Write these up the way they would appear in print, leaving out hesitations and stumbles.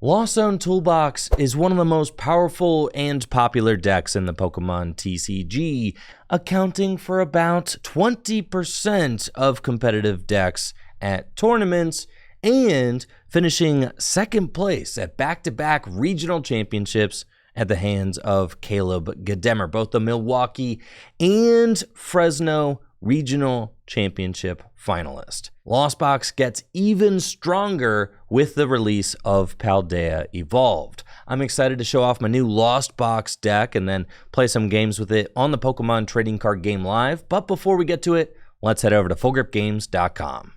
Zone Toolbox is one of the most powerful and popular decks in the Pokemon TCG, accounting for about 20% of competitive decks at tournaments and finishing second place at back-to-back regional championships at the hands of Caleb Gademer, both the Milwaukee and Fresno regional championship finalist. Lost Box gets even stronger with the release of Paldea Evolved. I'm excited to show off my new Lost Box deck and then play some games with it on the Pokemon Trading Card Game Live. But before we get to it, let's head over to FullGripGames.com.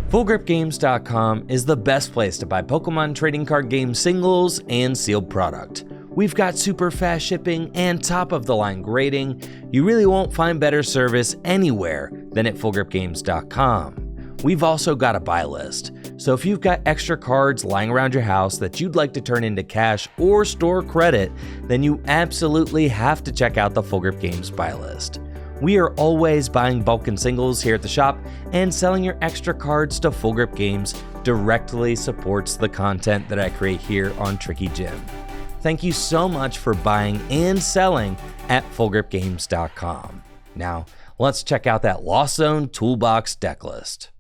FullGripGames.com is the best place to buy Pokemon Trading Card Game singles and sealed product. We've got super fast shipping and top-of-the-line grading. You really won't find better service anywhere than at FullGripGames.com. We've also got a buy list, so if you've got extra cards lying around your house that you'd like to turn into cash or store credit, then you absolutely have to check out the Full Grip Games buy list. We are always buying bulk and singles here at the shop, and selling your extra cards to Full Grip Games directly supports the content that I create here on Tricky Gym. Thank you so much for buying and selling at FullGripGames.com. Now, let's check out that Lost Zone Toolbox deck list.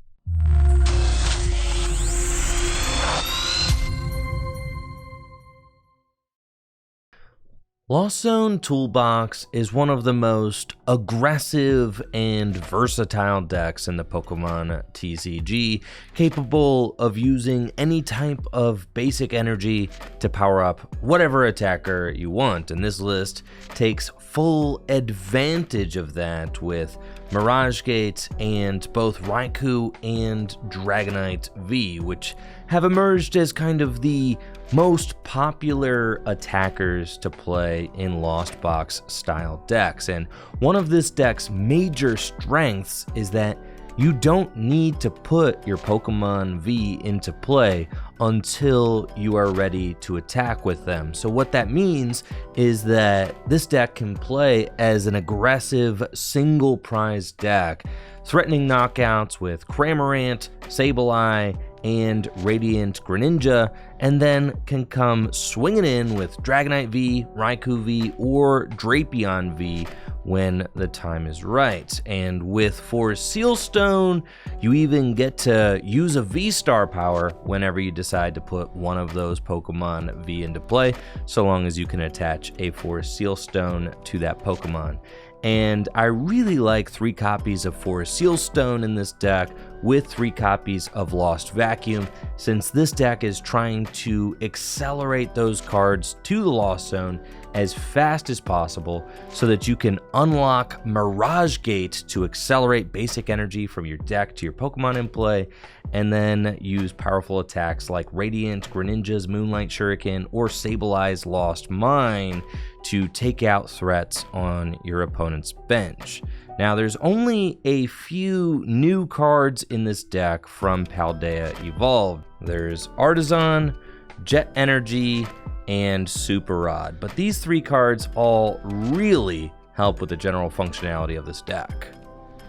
Lost Zone Toolbox is one of the most aggressive and versatile decks in the Pokemon TCG, capable of using any type of basic energy to power up whatever attacker you want, and this list takes full advantage of that with Mirage Gate and both Raikou and Dragonite V, which have emerged as kind of the most popular attackers to play in Lost Box style decks. And one of this deck's major strengths is that you don't need to put your Pokemon V into play until you are ready to attack with them. So what that means is that this deck can play as an aggressive single prize deck, threatening knockouts with Cramorant, Sableye, and Radiant Greninja, and then can come swinging in with Dragonite V, Raikou V, or Drapion V when the time is right. And with Forest Seal Stone, you even get to use a V-Star power whenever you decide to put one of those Pokemon V into play, so long as you can attach a Forest Seal Stone to that Pokemon. And I really like 3 copies of Forest Seal Stone in this deck with 3 copies of Lost Vacuum, since this deck is trying to accelerate those cards to the Lost Zone as fast as possible so that you can unlock Mirage Gate to accelerate basic energy from your deck to your Pokemon in play, and then use powerful attacks like Radiant Greninja's Moonlight Shuriken or Sableye's Lost Mine to take out threats on your opponent's bench. Now, there's only a few new cards in this deck from Paldea Evolved. There's Artisan, Jet Energy, and Super Rod, but these 3 cards all really help with the general functionality of this deck.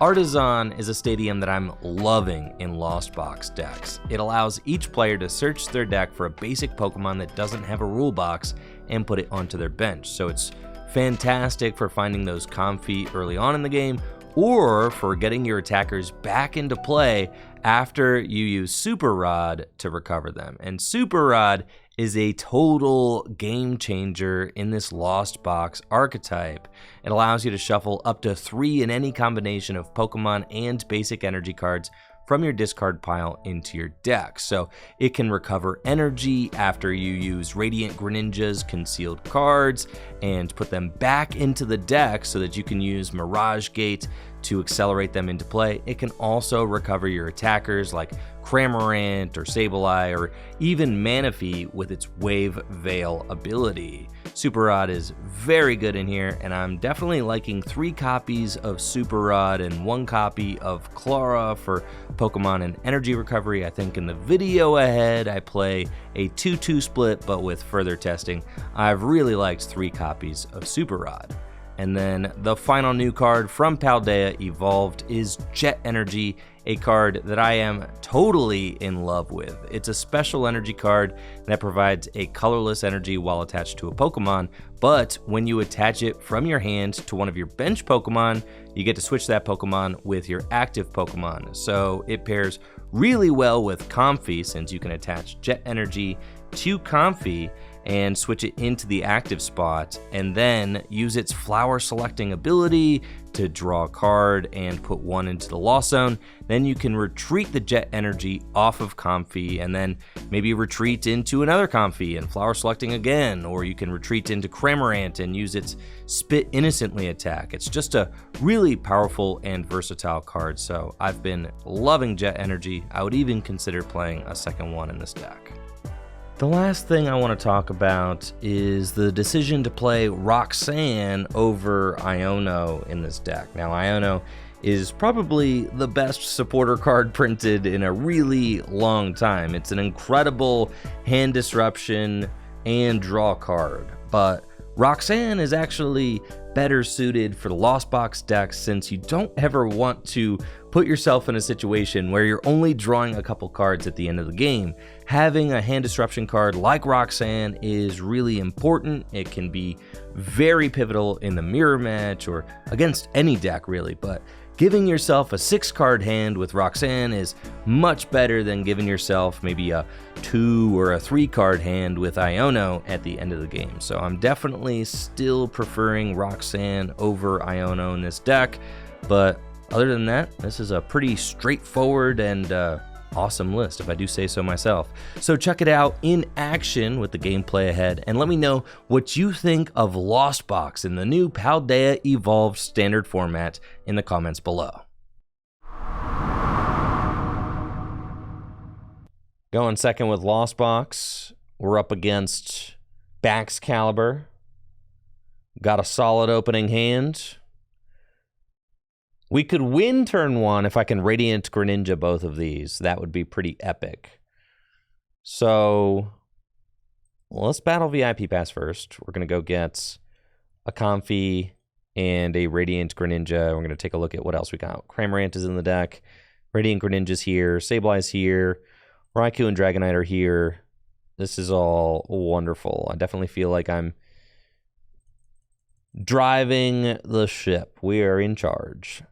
Artisan is a stadium that I'm loving in Lost Box decks. It allows each player to search their deck for a basic Pokemon that doesn't have a rule box and put it onto their bench. So it's fantastic for finding those Comfey early on in the game, or for getting your attackers back into play after you use Super Rod to recover them. And Super Rod is a total game changer in this Lost Box archetype. It allows you to shuffle up to 3 in any combination of Pokemon and basic energy cards from your discard pile into your deck. So it can recover energy after you use Radiant Greninja's concealed cards and put them back into the deck so that you can use Mirage Gate to accelerate them into play. It can also recover your attackers like Cramorant or Sableye or even Manaphy with its Wave Veil ability. Super Rod is very good in here, and I'm definitely liking 3 copies of Super Rod and 1 copy of Clara for Pokemon and energy recovery. I think in the video ahead I play a 2-2 split, but with further testing, I've really liked 3 copies of Super Rod. And then the final new card from Paldea Evolved is Jet Energy, a card that I am totally in love with. It's a special energy card that provides a colorless energy while attached to a Pokemon, but when you attach it from your hand to one of your bench Pokemon, you get to switch that Pokemon with your active Pokemon. So it pairs really well with Comfey, since you can attach Jet Energy to Comfey and switch it into the active spot, and then use its flower selecting ability to draw a card and put one into the Lost Zone. Then you can retreat the Jet Energy off of Comfey, and then maybe retreat into another Comfey and flower selecting again, or you can retreat into Cramorant and use its Spit Innocently attack. It's just a really powerful and versatile card, so I've been loving Jet Energy. I would even consider playing a second one in this deck. The last thing I want to talk about is the decision to play Roxanne over Iono in this deck. Now, Iono is probably the best supporter card printed in a really long time. It's an incredible hand disruption and draw card, but Roxanne is actually better suited for the Lost Box decks, since you don't ever want to put yourself in a situation where you're only drawing a couple cards at the end of the game. Having a hand disruption card like Roxanne is really important. It can be very pivotal in the mirror match or against any deck really, but giving yourself a 6-card hand with Roxanne is much better than giving yourself maybe a 2 or a 3-card hand with Iono at the end of the game. So I'm definitely still preferring Roxanne over Iono in this deck, but other than that, this is a pretty straightforward and awesome list, if I do say so myself. So check it out in action with the gameplay ahead, and let me know what you think of Lost Box in the new Paldea Evolved standard format in the comments below. Going second with Lost Box, we're up against Baxcalibur. Got a solid opening hand. We could win turn 1 if I can Radiant Greninja both of these. That would be pretty epic. So, well, let's battle VIP Pass first. We're going to go get a Comfey and a Radiant Greninja. We're going to take a look at what else we got. Cramorant is in the deck. Radiant Greninja's here. Sableye's here. Raikou and Dragonite are here. This is all wonderful. I definitely feel like I'm driving the ship. We are in charge.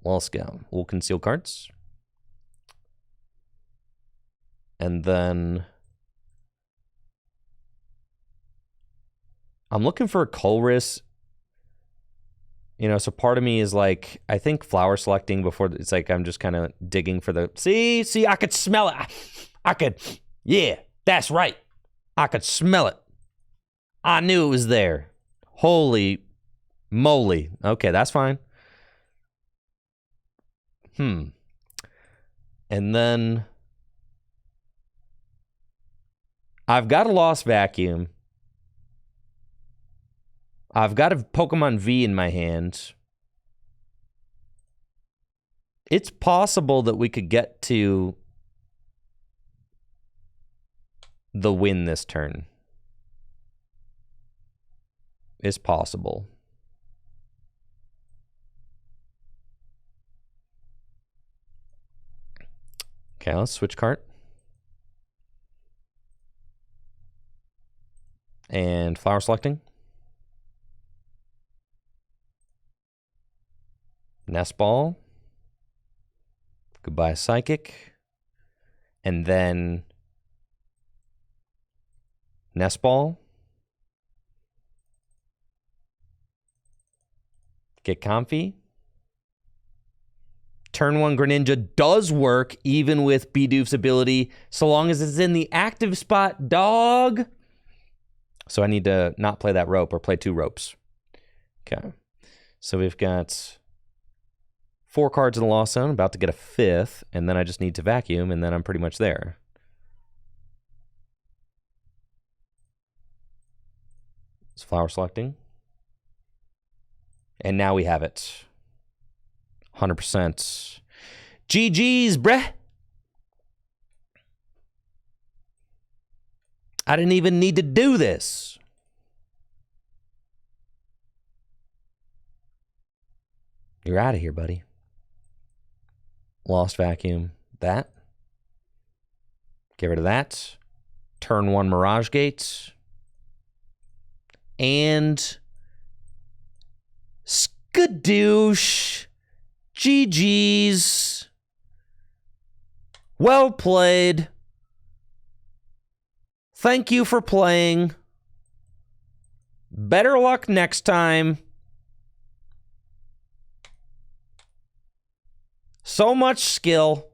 Let's go. We'll conceal cards. And then I'm looking for a Colress. You know, so part of me is like, I think flower selecting before, it's like I'm just kind of digging for the, see, I could smell it. I could, yeah, that's right. I could smell it. I knew it was there. Holy moly. Okay, that's fine. And then I've got a Lost Vacuum. I've got a Pokemon V in my hand. It's possible that we could get to the win this turn. It's possible. Okay, let's switch card. And flower selecting. Nest Ball. Goodbye Psychic. And then Nest Ball. Get Comfey. Turn 1 Greninja does work even with Bidoof's ability, so long as it's in the active spot, dog. So I need to not play that rope or play 2 ropes. Okay. So we've got 4 cards in the Lost Zone, about to get a 5th, and then I just need to vacuum, and then I'm pretty much there. It's flower selecting. And now we have it. 100%. GG's, bruh. I didn't even need to do this. You're out of here, buddy. Lost Vacuum. That. Get rid of that. Turn 1 Mirage Gate. And skadoosh. GG's. Well played. Thank you for playing. Better luck next time. So much skill.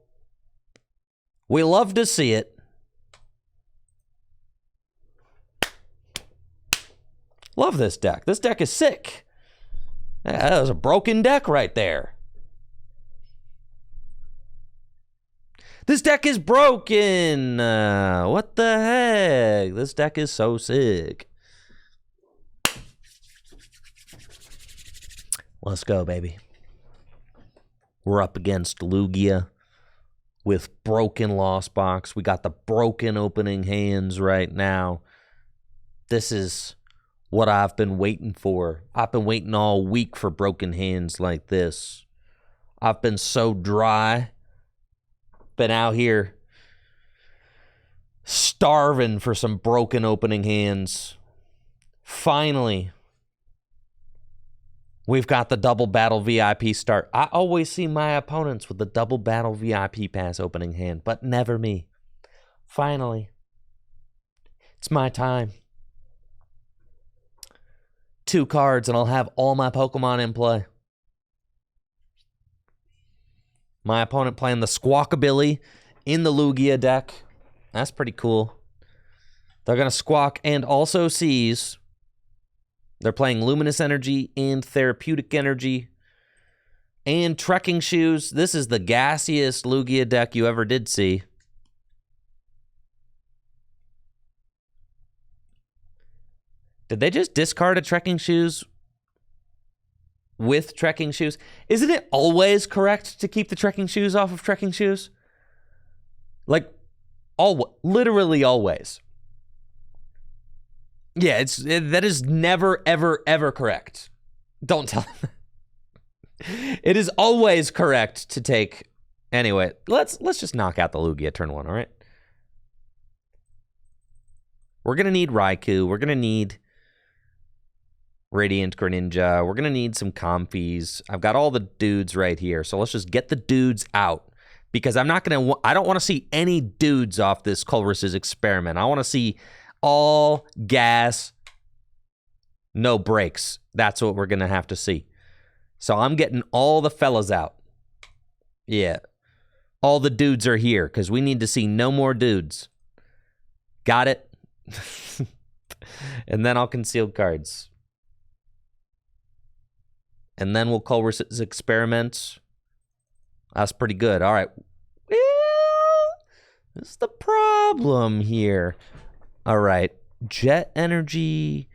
We love to see it. Love this deck. This deck is sick. That was a broken deck right there. This deck is broken. What the heck? This deck is so sick. Let's go, baby. We're up against Lugia with broken Lost Box. We got the broken opening hands right now. This is what I've been waiting for. I've been waiting all week for broken hands like this. I've been so dry. Been out here starving for some broken opening hands. Finally, we've got the double battle VIP start. I always see my opponents with the double battle VIP pass opening hand, but never me. Finally, it's my time. 2 cards and I'll have all my Pokemon in play. My opponent playing the Squawkabilly in the Lugia deck. That's pretty cool. They're going to Squawk and also Seize. They're playing Luminous Energy and Therapeutic Energy and Trekking Shoes. This is the gassiest Lugia deck you ever did see. Did they just discard a Trekking Shoes with Trekking Shoes? Isn't it always correct to keep the Trekking Shoes off of Trekking Shoes? Like, literally always. Yeah, that is never, ever, ever correct. Don't tell them. It is always correct to take. Anyway, let's just knock out the Lugia turn 1, all right? We're going to need Raikou. We're going to need Radiant Greninja. We're going to need some Comfies. I've got all the dudes right here. So let's just get the dudes out. Because I don't want to see any dudes off this Colress's experiment. I want to see all gas, no brakes. That's what we're going to have to see. So I'm getting all the fellas out. Yeah. All the dudes are here because we need to see no more dudes. Got it? And then I'll conceal cards. And then we'll Colress's experiment. That's pretty good. All right. Well, this is the problem here. All right. Jet Energy.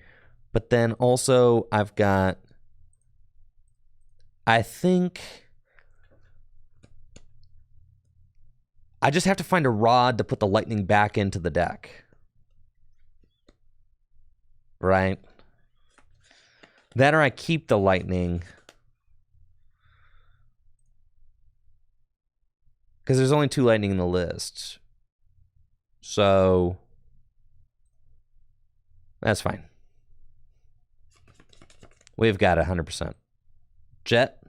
But then also I've got, I think, I just have to find a rod to put the lightning back into the deck. Right? That or I keep the lightning. Because there's only 2 lightning in the list. So that's fine. We've got 100%. Jet.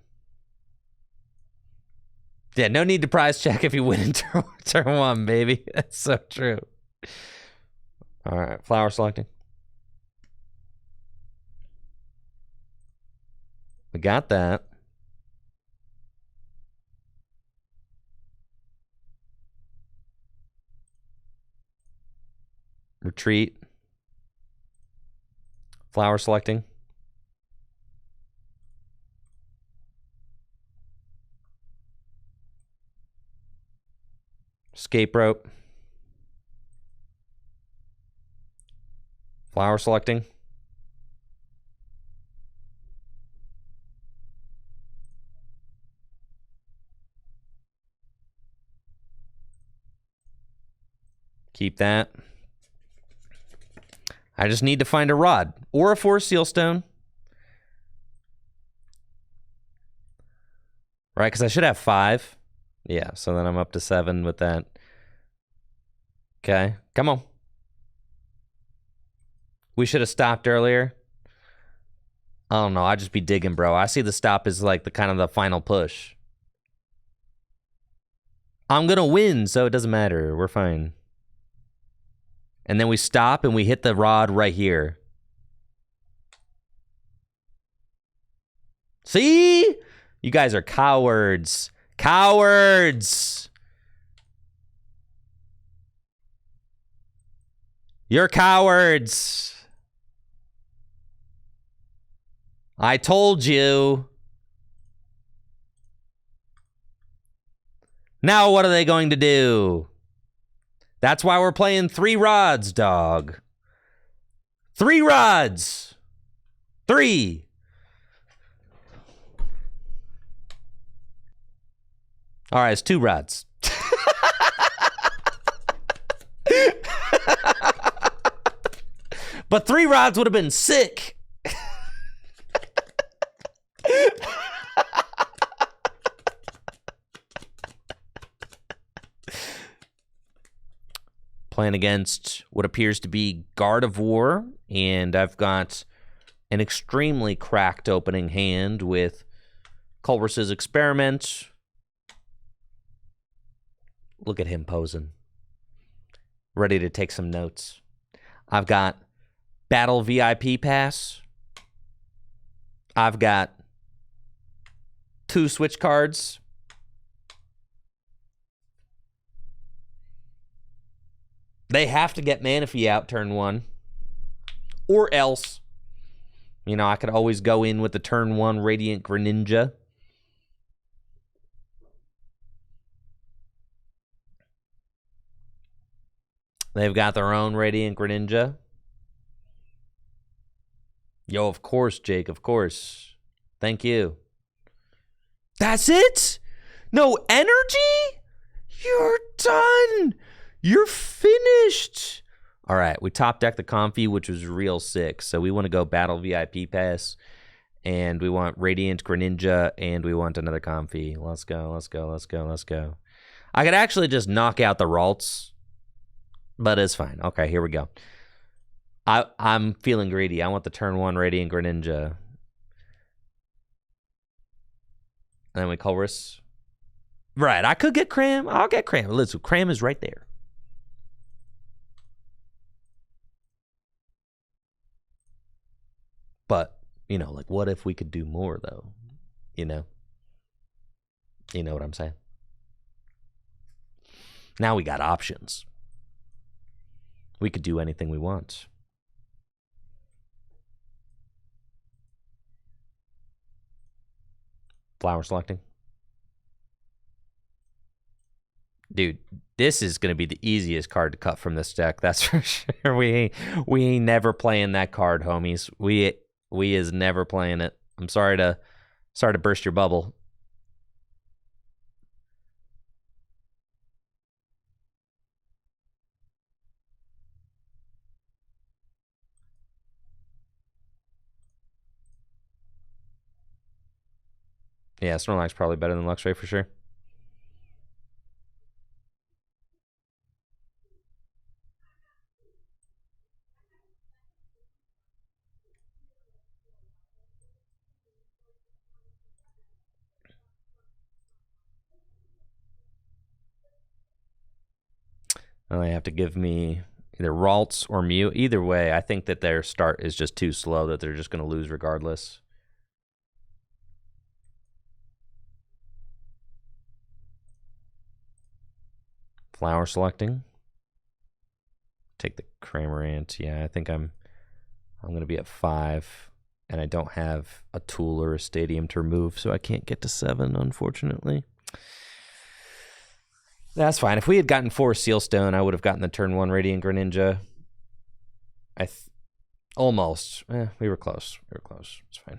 Yeah, no need to prize check if you win in turn 1, baby. That's so true. All right, flower selecting. We got that. Retreat. Flower selecting. Escape rope. Flower selecting. Keep that. I just need to find a rod or a Force Seal Stone. Right, because I should have 5. Yeah, so then I'm up to 7 with that. Okay, come on. We should have stopped earlier. I don't know. I'd just be digging, bro. I see the stop as like the kind of the final push. I'm going to win, so it doesn't matter. We're fine. And then we stop and we hit the rod right here. See? You guys are cowards. Cowards! You're cowards! I told you. Now what are they going to do? That's why we're playing 3 rods, dog. 3 rods! 3! All right, it's 2 rods. But 3 rods would have been sick. Playing against what appears to be Guard of War, and I've got an extremely cracked opening hand with Culver's Experiment. Look at him posing. Ready to take some notes. I've got Battle VIP Pass. I've got 2 switch cards. They have to get Manaphy out turn 1. Or else, you know, I could always go in with the turn 1 Radiant Greninja. They've got their own Radiant Greninja. Yo, of course, Jake, of course. Thank you. That's it? No energy? You're done. You're finished. All right, we top decked the Comfy, which was real sick. So we want to go Battle VIP Pass, and we want Radiant Greninja, and we want another Comfy. Let's go, let's go, let's go, let's go. I could actually just knock out the Ralts, but it's fine. Okay, here we go. I'm feeling greedy. I want the turn 1 Radiant Greninja. And then we Culver's. Right, I could get Cram. I'll get Cram. Listen, Cram is right there. But, you know, like, what if we could do more, though? You know? You know what I'm saying? Now we got options. We could do anything we want. Flower selecting. Dude, this is going to be the easiest card to cut from this deck. That's for sure. We ain't never playing that card, homies. We is never playing it. I'm sorry to burst your bubble. Yeah, Snorlax's probably better than Luxray for sure. And they have to give me either Ralts or Mew. Either way, I think that their start is just too slow, that they're just going to lose regardless. Flower selecting. Take the Cramorant. Yeah, I think I'm going to be at 5. And I don't have a tool or a stadium to remove, so I can't get to 7, unfortunately. That's fine. If we had gotten 4 Sealstone, I would have gotten the turn 1 Radiant Greninja. Almost. We were close. We were close. It's fine.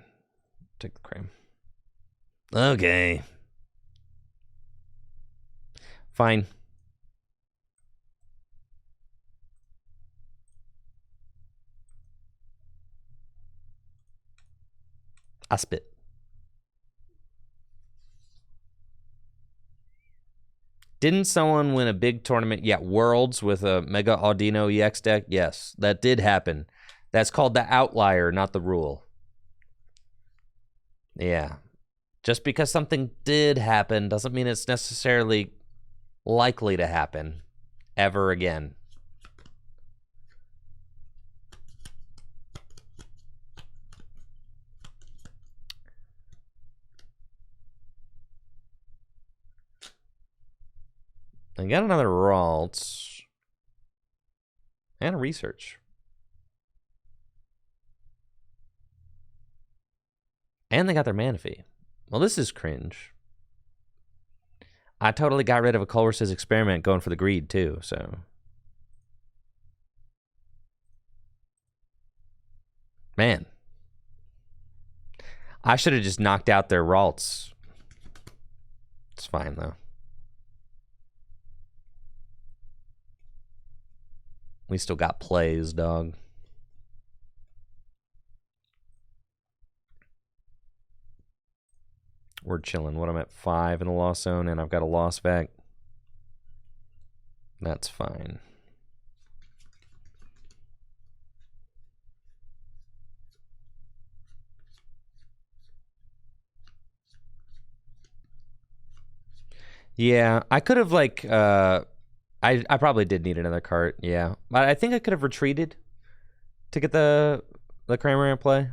Take the Cram. Okay. Fine. I spit. Didn't someone win a big tournament? Yeah, Worlds with a Mega Audino EX deck? Yes, that did happen. That's called the outlier, not the rule. Yeah. Just because something did happen doesn't mean it's necessarily likely to happen ever again. I got another Ralts and a research. And they got their Manaphy. Well, this is cringe. I totally got rid of a Colress's experiment going for the greed too, so. Man. I should have just knocked out their Ralts. It's fine though. We still got plays, dog. We're chilling. What, I'm at 5 in the loss zone, and I've got a loss back. That's fine. Yeah, I could have, like, I probably did need another cart, yeah. But I think I could have retreated to get the Kramer in play.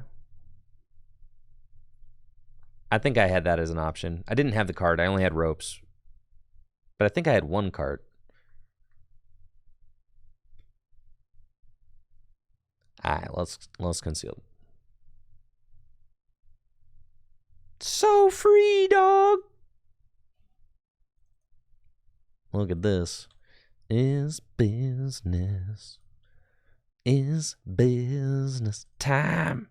I think I had that as an option. I didn't have the card. I only had ropes. But I think I had one card. Alright, let's conceal. So free, dog! Look at this. Is business. Is business time.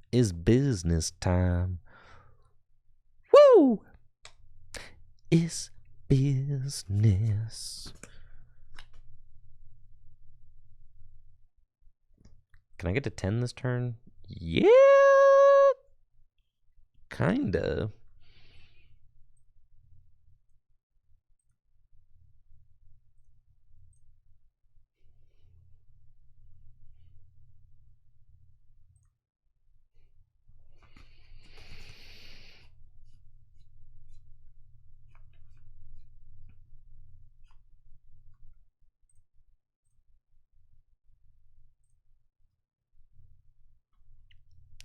Is business time. Woo! Is business. Can I get to 10 this turn? Yeah! Kinda.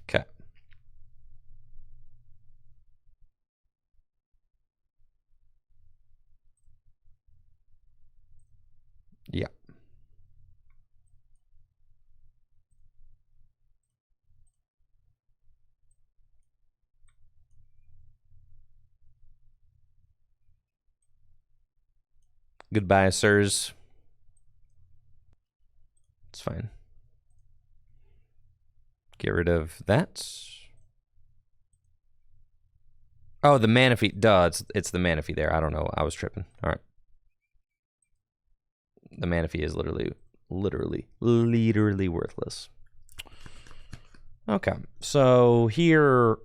Okay. Yeah. Goodbye, sirs. It's fine. Get rid of that. Oh, the Manaphy. Duh, it's the Manaphy there. I don't know. I was tripping. All right. The Manaphy is literally worthless. Okay. So here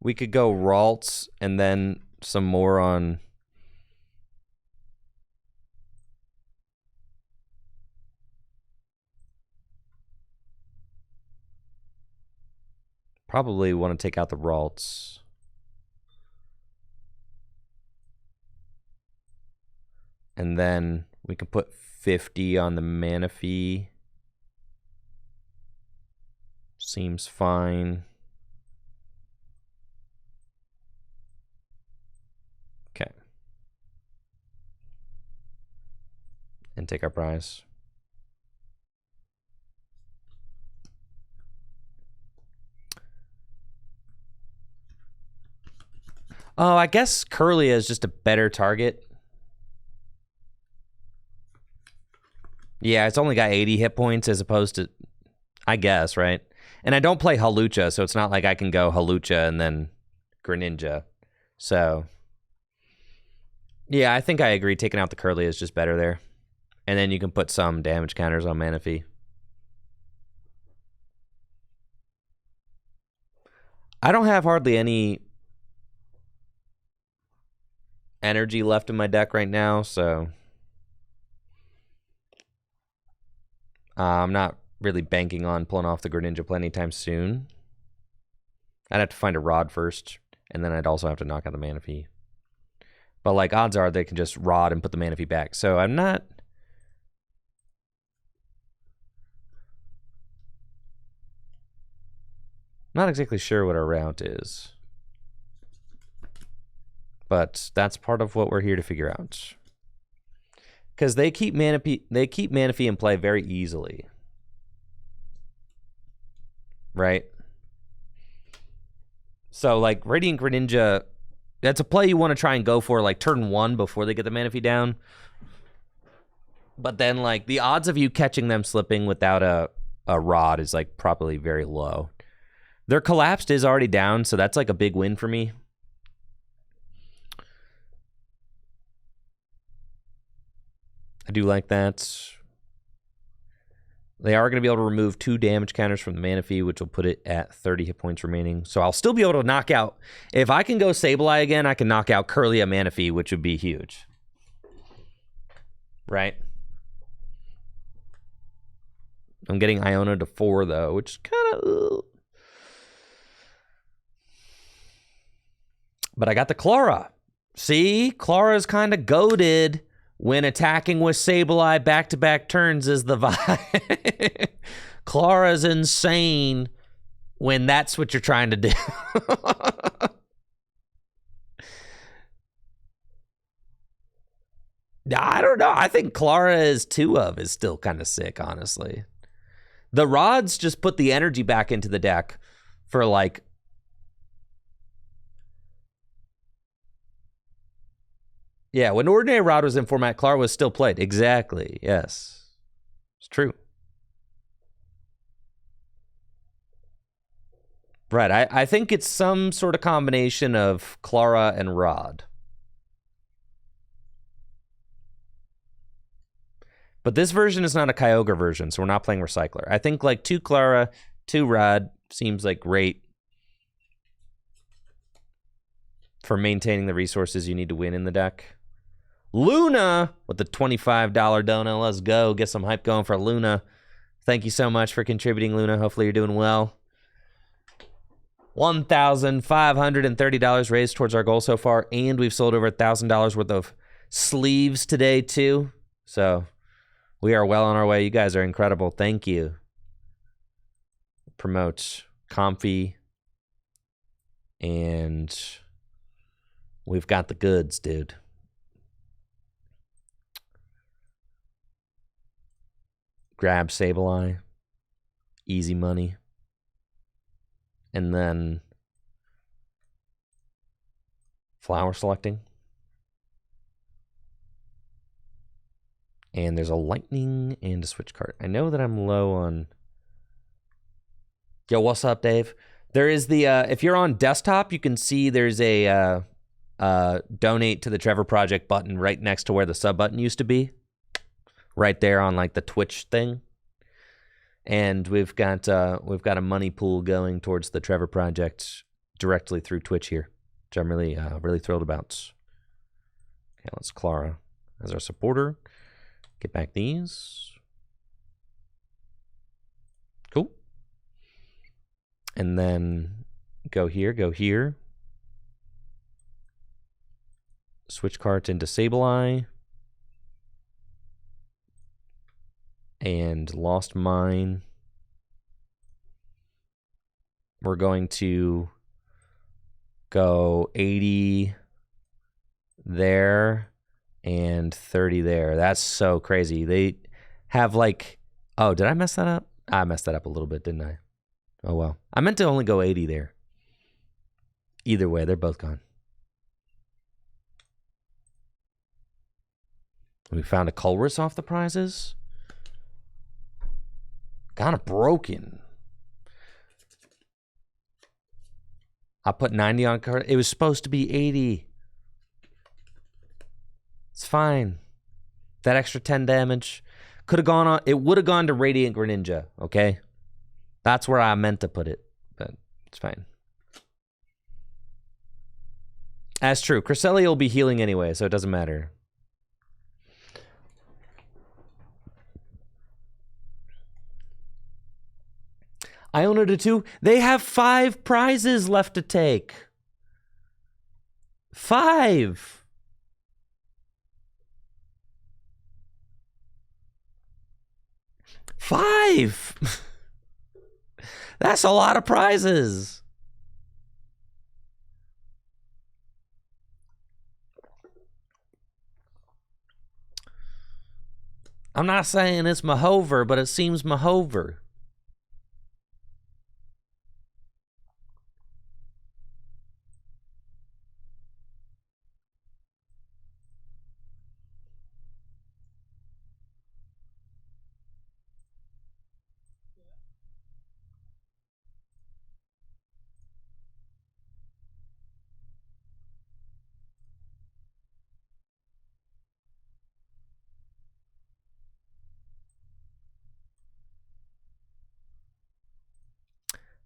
we could go Ralts and then some more on probably want to take out the Ralts. And then we can put 50 on the Manaphy. Seems fine. Okay. And take our prize. Oh, I guess Curlia is just a better target. Yeah, it's only got 80 hit points as opposed to, I guess, right? And I don't play Halucha, so it's not like I can go Halucha and then Greninja. So, yeah, I think I agree. Taking out the Curly is just better there. And then you can put some damage counters on Manaphy. I don't have hardly any energy left in my deck right now, so I'm not really banking on pulling off the Greninja play anytime soon. I'd have to find a Rod first, and then I'd also have to knock out the Manaphy. But like odds are they can just Rod and put the Manaphy back. So I'm not exactly sure what our route is. But that's part of what we're here to figure out. Because they keep Manaphy in play very easily. Right? So like Radiant Greninja, that's a play you want to try and go for like turn 1 before they get the Manaphy down. But then like the odds of you catching them slipping without a Rod is like probably very low. Their Collapsed is already down, so that's like a big win for me. I do like that. They are going to be able to remove 2 damage counters from the Manaphy, which will put it at 30 hit points remaining. So I'll still be able to knock out... If I can go Sableye again, I can knock out Curlia Manaphy, which would be huge. Right? I'm getting Iona to 4, though, which is kind of... But I got the Clara. See? Clara's kind of goated when attacking with Sableye back-to-back turns is the vibe. Clara's insane when that's what you're trying to do. I don't know. I think Clara is 2 of is still kind of sick, honestly. The Rods just put the energy back into the deck for like... Yeah, when Ordinary Rod was in format, Clara was still played. Exactly, yes. It's true. Right, I think it's some sort of combination of Clara and Rod. But this version is not a Kyogre version, so we're not playing Recycler. I think like 2 Clara, 2 Rod seems like great for maintaining the resources you need to win in the deck. Luna with the $25 donut. Let's go. Get some hype going for Luna. Thank you so much for contributing, Luna. Hopefully you're doing well. $1,530 raised towards our goal so far, and we've sold over $1,000 worth of sleeves today, too. So we are well on our way. You guys are incredible. Thank you. Promote Comfy, and we've got the goods, dude. Grab Sableye, easy money, and then flower selecting. And there's a lightning and a switch card. I know that I'm low on... Yo, what's up, Dave? There is the, if you're on desktop, you can see there's a donate to the Trevor Project button right next to where the sub button used to be. Right there on like the Twitch thing, and we've got a money pool going towards the Trevor Project directly through Twitch here, which I'm really thrilled about. Okay, let's Clara as our supporter. Get back these. Cool. And then go here. Switch cards into Sableye. And Lost Mine. We're going to go 80 there and 30 there. That's so crazy. They have like... Oh, did I mess that up? I messed that up a little bit, didn't I? Oh, well. I meant to only go 80 there. Either way, they're both gone. We found a Colress off the prizes. Kind of broken. I put 90 on card. It was supposed to be 80. It's fine. That extra 10 damage could have gone on. It would have gone to Radiant Greninja, okay? That's where I meant to put it, but it's fine. That's true. Cresselia will be healing anyway, so it doesn't matter. Iona to 2. They have 5 prizes left to take. 5. That's a lot of prizes. I'm not saying it's Mahover, but it seems Mahover.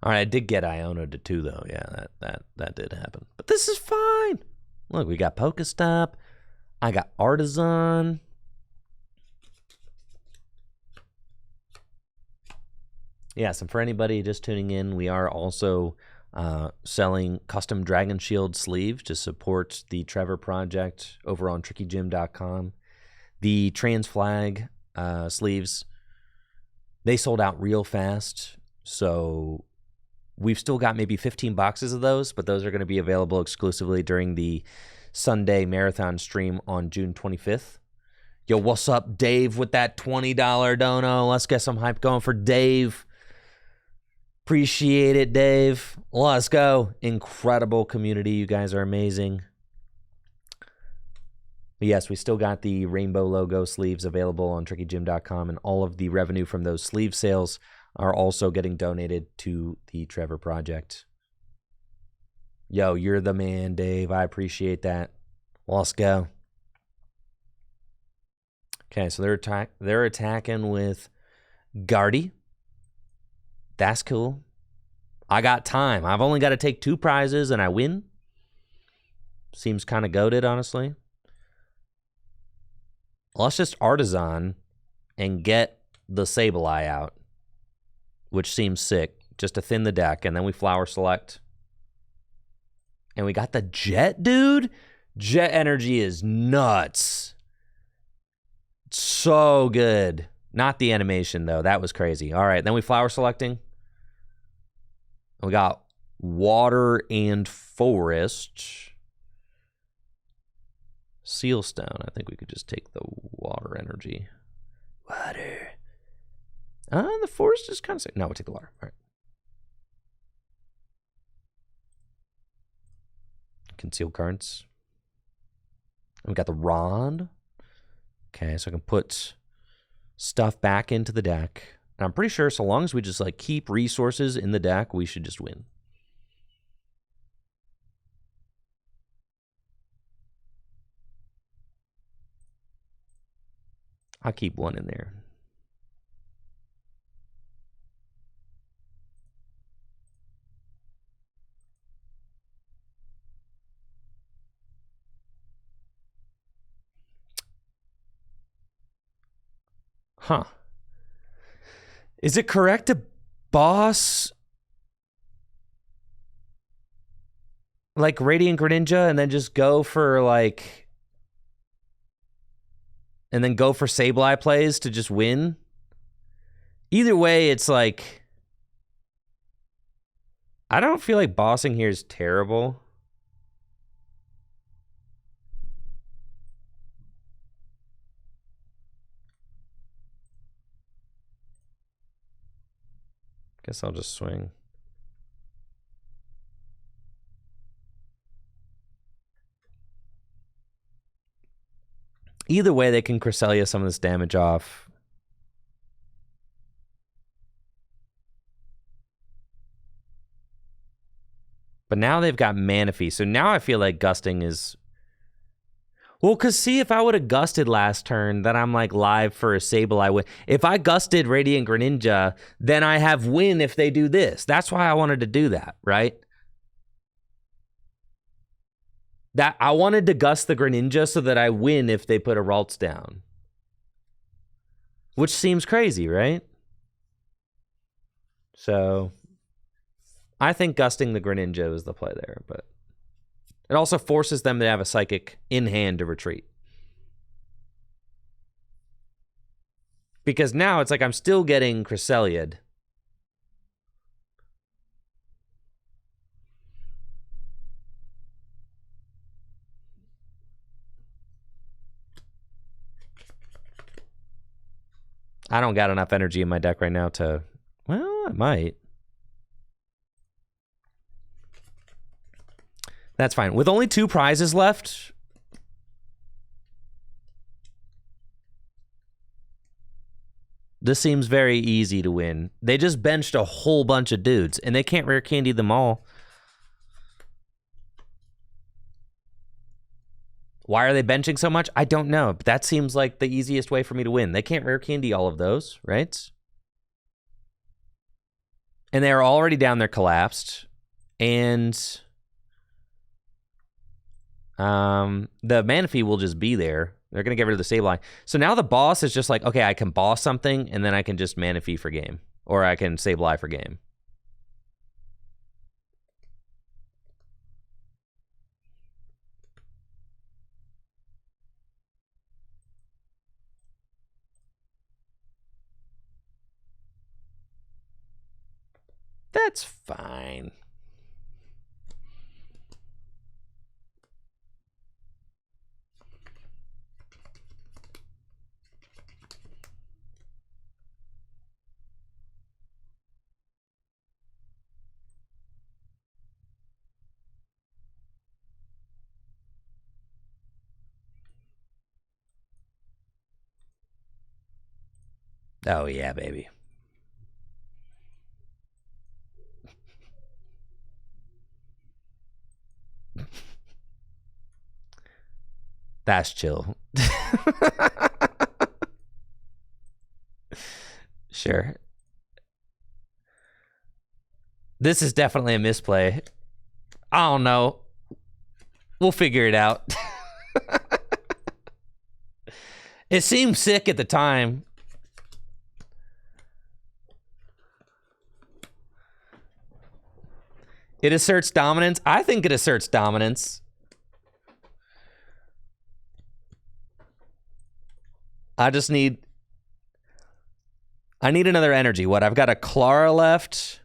All right, I did get Iona to 2, though. Yeah, that did happen. But this is fine. Look, we got Pokestop. I got Artisan. Yes, and for anybody just tuning in, we are also selling custom Dragon Shield sleeves to support the Trevor project over on trickygym.com. The trans flag sleeves, they sold out real fast, so we've still got maybe 15 boxes of those, but those are going to be available exclusively during the Sunday marathon stream on June 25th. Yo, what's up, Dave, with that $20 dono? Let's get some hype going for Dave. Appreciate it, Dave. Let's go. Incredible community. You guys are amazing. But yes, we still got the rainbow logo sleeves available on trickygym.com, and all of the revenue from those sleeve sales are also getting donated to the Trevor Project. Yo, you're the man, Dave. I appreciate that. Let's go. Okay, so they're attacking with Guardy. That's cool. I got time. I've only got to take 2 prizes and I win. Seems kind of goated, honestly. Let's just Artisan and get the Sableye out, which seems sick, just to thin the deck. And then we Flower Select. And we got the Jet, dude. Jet energy is nuts. So good. Not the animation, though. That was crazy. All right, then we Flower Selecting. We got Water and Forest. Sealstone. I think we could just take the water energy. Water. The forest is kind of sick. No, we'll take the water. All right. Concealed cards. We got the Rod. Okay, so I can put stuff back into the deck. And I'm pretty sure so long as we just like keep resources in the deck, we should just win. I'll keep 1 in there. Huh. Is it correct to boss like Radiant Greninja and then just go for like... and then go for Sableye plays to just win? Either way, it's like... I don't feel like bossing here is terrible. Guess I'll just swing. Either way, they can Cresselia some of this damage off. But now they've got Manaphy, so now I feel like gusting is... Well, because see, if I would have gusted last turn, then I'm like live for a Sableye win. If I gusted Radiant Greninja, then I have win if they do this. That's why I wanted to do that, right? That I wanted to gust the Greninja so that I win if they put a Ralts down. Which seems crazy, right? So I think gusting the Greninja is the play there, but it also forces them to have a Psychic in hand to retreat. Because now it's like I'm still getting Cresselia. I don't got enough energy in my deck right now to... Well, I might. That's fine. With only 2 prizes left... This seems very easy to win. They just benched a whole bunch of dudes, and they can't rare candy them all. Why are they benching so much? I don't know, but that seems like the easiest way for me to win. They can't rare candy all of those, right? And they are already down there collapsed. And the Manaphy will just be there. They're going to get rid of the Sableye. So now the boss is just like, okay, I can boss something, and then I can just Manaphy for game. Or I can Sableye for game. That's fine. Oh, yeah, baby. That's chill. Sure. This is definitely a misplay. I don't know. We'll figure it out. It seemed sick at the time. It asserts dominance. I think it asserts dominance. I need another energy. What? I've got a Clara left,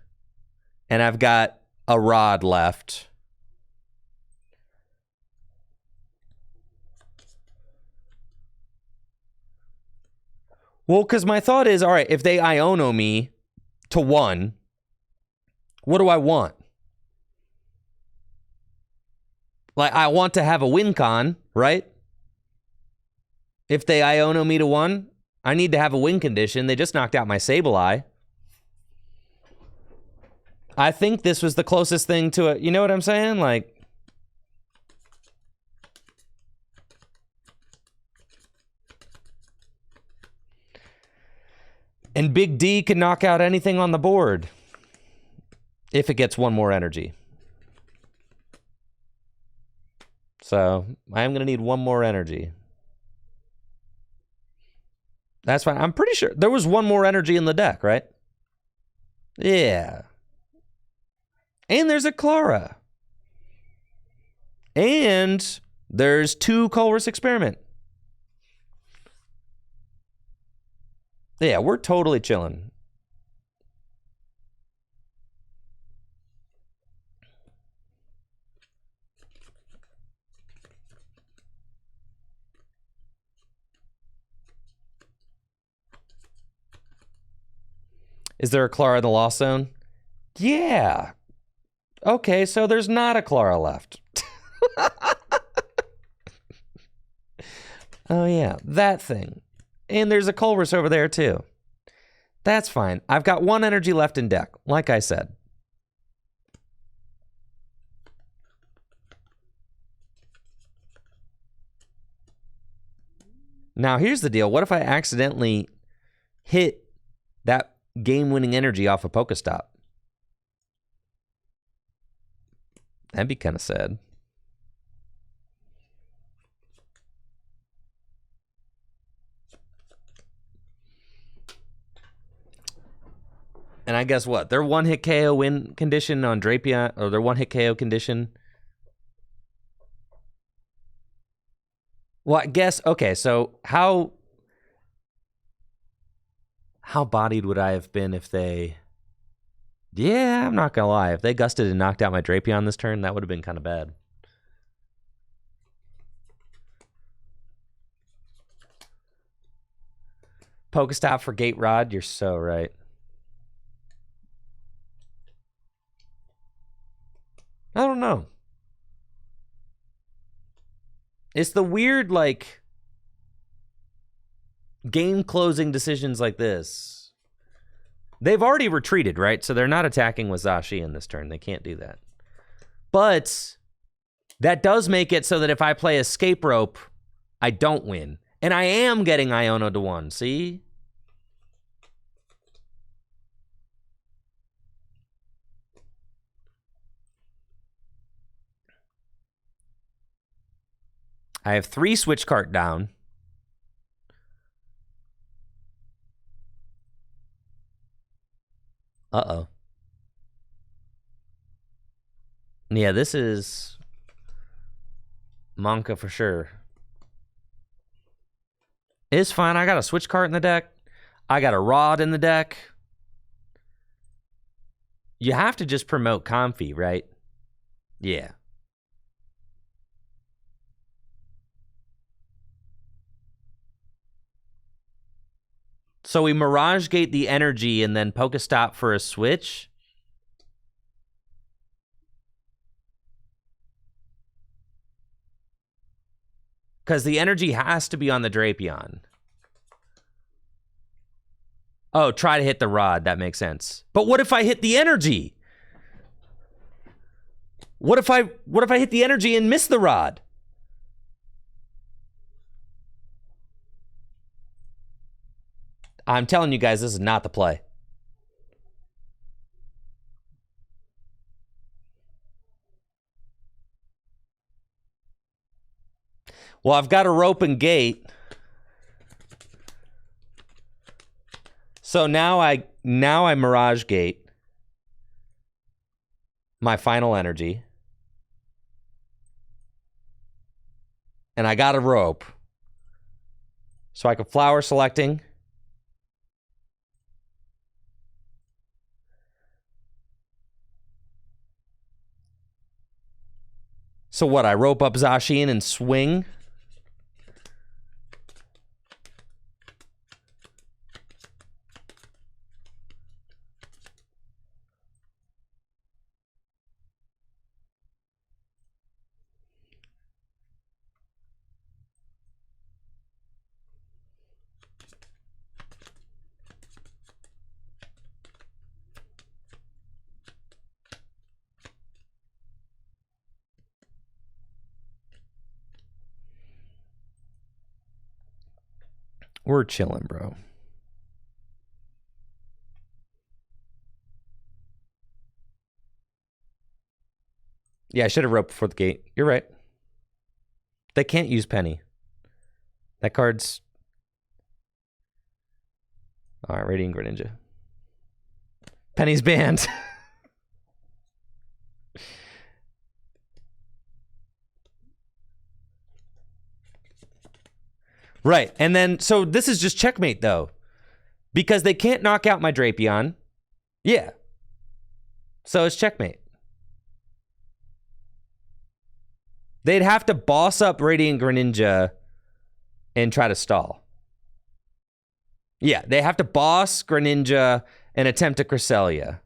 and I've got a Rod left. Well, because my thought is, all right, if they Iono me to 1, what do I want? Like, I want to have a win con, right? If they Iono me to 1, I need to have a win condition. They just knocked out my Sableye. I think this was the closest thing to it. You know what I'm saying? Like... And Big D can knock out anything on the board. If it gets 1 more energy. So, I'm going to need 1 more energy. That's fine. I'm pretty sure there was 1 more energy in the deck, right? Yeah. And there's a Clara. And there's 2 Colress Experiment. Yeah, we're totally chilling. Is there a Clara in the Lost Zone? Yeah. Okay, so there's not a Clara left. Oh, yeah, that thing. And there's a Colress over there, too. That's fine. I've got 1 energy left in deck, like I said. Now, here's the deal. What if I accidentally hit that game-winning energy off a Pokestop? That'd be kind of sad. And I guess what? Their one hit KO win condition on Drapion, or their one hit KO condition. Well, I guess, okay, so how bodied would I have been if they... Yeah, I'm not gonna lie. If they gusted and knocked out my Drapion this turn, that would have been kind of bad. Pokestop for Gate Rod, you're so right. I don't know. It's the weird, like, game-closing decisions like this. They've already retreated, right? So they're not attacking with Zacian this turn. They can't do that. But that does make it so that if I play Escape Rope, I don't win. And I am getting Iono to 1, see? I have 3 switch cart down. Uh-oh. Yeah, this is Monka for sure. It's fine. I got a switch cart in the deck. I got a rod in the deck. You have to just promote Comfy, right? Yeah. So we Mirage Gate the energy and then Pokestop for a switch? Because the energy has to be on the Drapion. Oh, try to hit the rod. That makes sense. But what if I hit the energy? What if I hit the energy and miss the rod? I'm telling you guys, this is not the play. Well, I've got a rope and gate. So now I Mirage Gate my final energy. And I got a rope. So I can Flower Selecting. So what, I rope up Zacian and swing? We're chilling, bro. Yeah, I should have roped before the gate. You're right. They can't use Penny. That card's... All right, Radiant Greninja. Penny's banned. Right, and then, so this is just checkmate, though. Because they can't knock out my Drapion. Yeah. So it's checkmate. They'd have to boss up Radiant Greninja and try to stall. Yeah, they have to boss Greninja and attempt to Cresselia.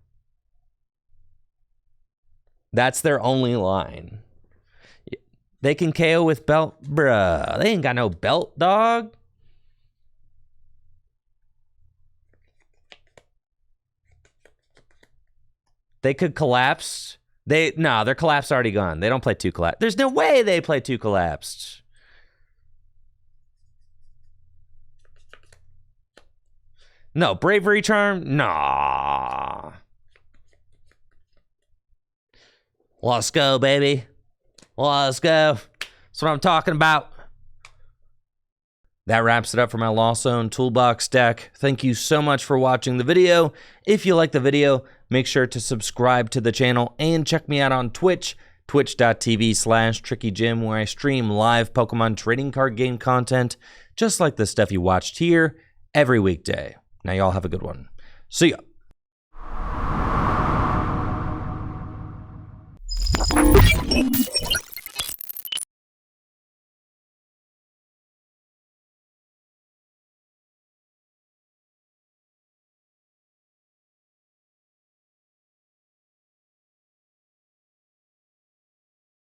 That's their only line. They can KO with belt. Bruh, they ain't got no belt, dog. They could collapse. No, their collapse already gone. They don't play 2 collapse. There's no way they play 2 collapsed. No, Bravery Charm? Nah. Let's go, baby. Let's go. That's what I'm talking about. That wraps it up for my Lost Zone Toolbox deck. Thank you so much for watching the video. If you like the video, make sure to subscribe to the channel and check me out on Twitch, twitch.tv/TrickyJim, where I stream live Pokemon trading card game content, just like the stuff you watched here, every weekday. Now y'all have a good one. See ya.